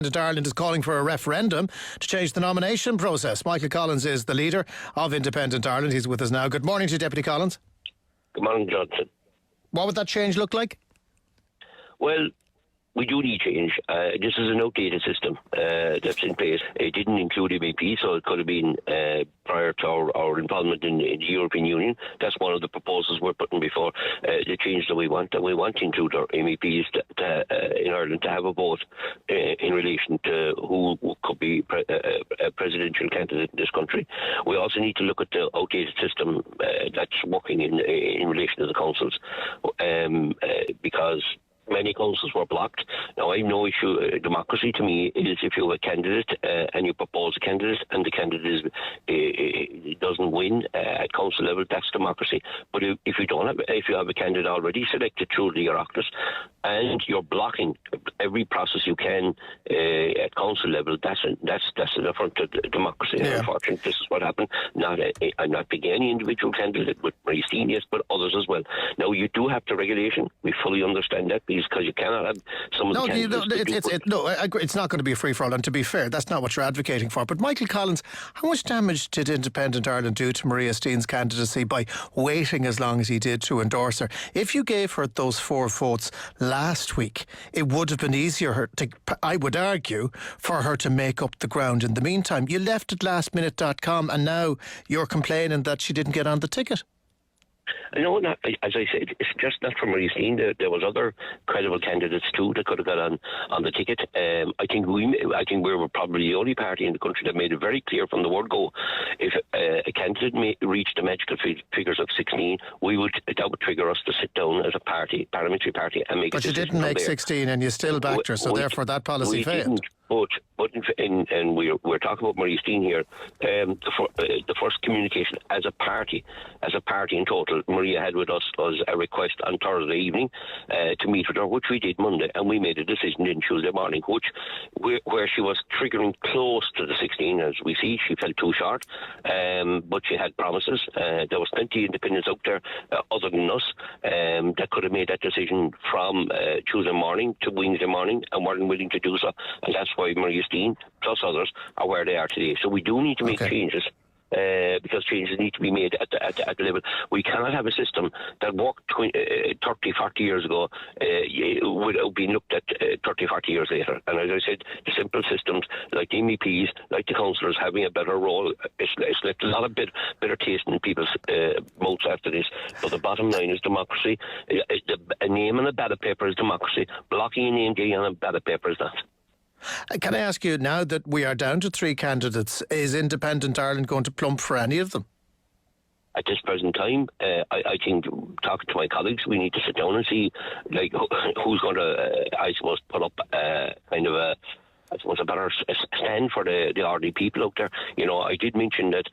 Ireland is calling for a referendum to change the nomination process. Michael Collins is the leader of Independent Ireland. He's with us now. Good morning to you, Deputy Collins. Good morning, Johnson. What would that change look like? Well, we do need change. This is an outdated system that's in place. It didn't include MEP, so it could have been prior to our involvement in the European Union. That's one of the proposals we're putting before the change that we want. And we want to include our MEPs in Ireland to have a vote in relation to who could be a presidential candidate in this country. We also need to look at the outdated system that's working in relation to the councils, because many councils were blocked. Now, I have no issue. Democracy to me is if you have a candidate and you propose a candidate and the candidate doesn't win at council level, that's democracy. But if you have a candidate already selected through the Oireachtas and you're blocking every process you can at council level, that's an affront to democracy. Yeah. Unfortunately, this is what happened. I'm not picking any individual candidate with Marie Steen, yes, but others as well. Now, you do have the regulation. We fully understand that, because you cannot have some of the candidates. I agree. It's not going to be a free-for-all, and to be fair, that's not what you're advocating for. But Michael Collins, how much damage did Independent Ireland do to Maria Steen's candidacy by waiting as long as he did to endorse her? If you gave her those 4 votes last week, it would have been easier, I would argue, for her to make up the ground in the meantime. You left it lastminute.com, and now you're complaining that she didn't get on the ticket. No, as I said, it's just not for Marie Steen. There was other credible candidates too that could have got on the ticket. I think we were probably the only party in the country that made it very clear from the word go. If a candidate reached the magical figures of 16, that would trigger us to sit down as a party, parliamentary party, and make. But you didn't make 16, and you still backed her, so therefore that policy failed. But we're talking about Marie Steen here. The first communication as a party in total, Maria had with us was a request on Thursday evening to meet with her, which we did Monday, and we made a decision in Tuesday morning, where she was triggering close to the 16. As we see, she fell too short, but she had promises. There was plenty of independents out there other than us that could have made that decision from Tuesday morning to Wednesday morning and weren't willing to do so, and that's why Maria Steen plus others are where they are today. So we do need to make changes. Because changes need to be made at the level. We cannot have a system that worked 30, 40 years ago without being looked at 30, 40 years later. And as I said, the simple systems like the MEPs, like the councillors having a better role, it's left a lot of better taste in people's mouths after this. But the bottom line is democracy. A name on a ballot paper is democracy. Blocking a name day on a ballot paper is not. Can I ask you, now that we are down to 3 candidates, is Independent Ireland going to plump for any of them? At this present time, I think, talking to my colleagues, we need to sit down and see who's going to, I suppose, put up kind of a better stand for the ordinary people out there. You know, I did mention that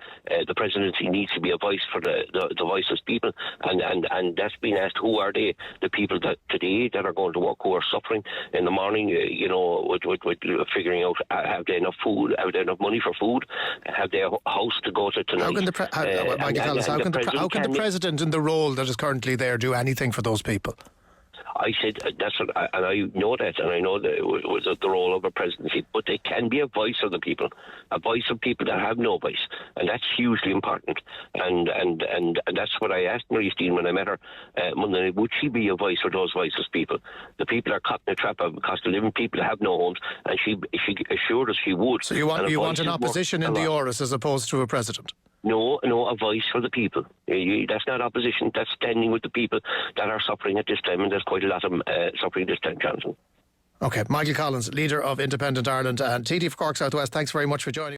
the presidency needs to be a voice for the voiceless people, and that's been asked, who are they? The people that today that are going to work, who are suffering in the morning, with figuring out, have they enough food, have they enough money for food, have they a house to go to tonight? How can the president in the role that is currently there do anything for those people? I said that's what, and I know that, and I know that it was the role of a presidency, but they can be a voice of the people, a voice of people that have no voice, and that's hugely important. And that's what I asked Marie Steen when I met her Monday night. Would she be a voice for those voiceless people? The people are caught in a trap of cost of living. People have no homes, and she assured us she would. So you want an opposition in the Áras as opposed to a president? No, a voice for the people. That's not opposition, that's standing with the people that are suffering at this time, and there's quite a lot of them suffering this time, Johnson. OK, Michael Collins, leader of Independent Ireland and TD for Cork South West, thanks very much for joining.